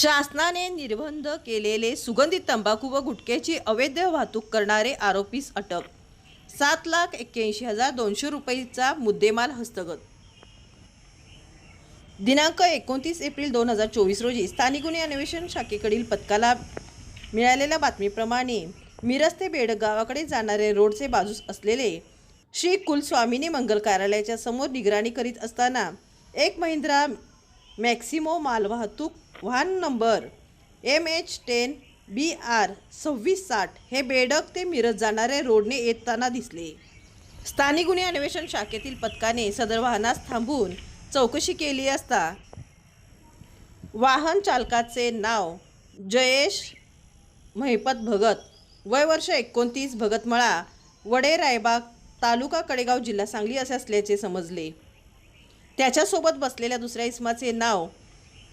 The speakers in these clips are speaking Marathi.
शासनाने निर्बंध केलेले सुगंधित तंबाखू व गुटख्याची अवैध वाहतूक करणारे आरोपीस अटक. 7,81,200 रुपयांचा मुद्देमाल हस्तगत. दिनांक 29 एप्रिल 2024 रोजी स्थानिक गुन्हे अन्वेषण शाखेकडील पथकाला मिळालेल्या बातमीप्रमाणे मिरज ते बेडग गावाकडे जाणारे रोडचे बाजूस असलेले श्री कुलस्वामिनी मंगल कार्यालयाच्या समोर निगराणी करीत असताना एक महिंद्रा मॅक्सिमो मालवाहतूक वाहन नंबर MH10 BR 2660 हे बेडग ते मिरज जाणारे रोडने येताना दिसले. स्थानिक गुन्हे अन्वेषण शाखेतील पथकाने सदर वाहनास थांबवून चौकशी केली असता वाहन चालकाचे नाव जयेश महिपत भगत, वय वर्ष 29, भगतमळा, वडे रायबाग, तालुका कडेगाव, जिल्हा सांगली असे असल्याचे समजले. त्याच्यासोबत बसलेल्या दुसऱ्या इसमाचे नाव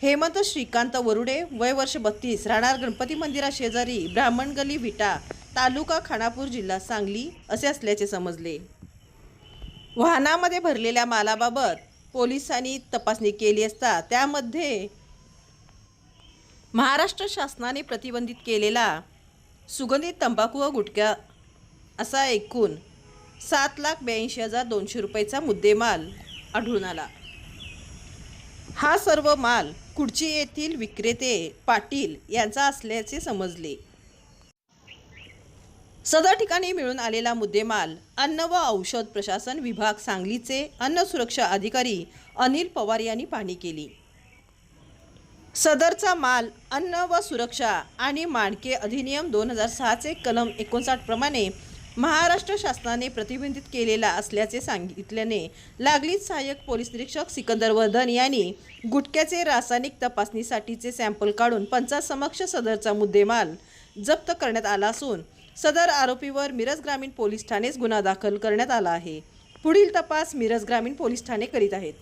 हेमंत श्रीकांत वरुडे, वय वर्ष 32, राहणार गणपती मंदिरा शेजारी ब्राह्मण गली विटा, तालुका खानापूर, जिल्हा सांगली असे असल्याचे समजले. वाहनामध्ये भरलेल्या मालाबाबत पोलिसांनी तपासणी केली असता त्यामध्ये महाराष्ट्र शासनाने प्रतिबंधित केलेला सुगंधित तंबाखू व गुटखा असा एकूण 7,82,200 रुपयांचा मुद्देमाल आढळून आला. हा सर्व माल कुडची येथील विक्रेते पाटील यांचा असल्याचे समजले. सदर ठिकाणी मिळून आलेला मुद्देमाल अन्न व औषध प्रशासन विभाग सांगलीचे अन्न सुरक्षा अधिकारी अनिल पवार यांनी पाहणी केली. सदरचा माल अन्न व सुरक्षा आणि मानके अधिनियम 2006चे कलम 59 प्रमाणे महाराष्ट्र शासनाने प्रतिबंधित केलेला असल्याचे सांगितल्याने लागलीच सहाय्यक पोलीस निरीक्षक सिकंदर वर्धन यांनी गुटख्याचे रासायनिक तपासणीसाठीचे सॅम्पल काढून पंचासमक्ष सदरचा मुद्देमाल जप्त करण्यात आला असून सदर आरोपीवर मिरज ग्रामीण पोलीस ठाणेस गुन्हा दाखल करण्यात आला आहे. पुढील तपास मिरज ग्रामीण पोलीस ठाणे करीत आहेत.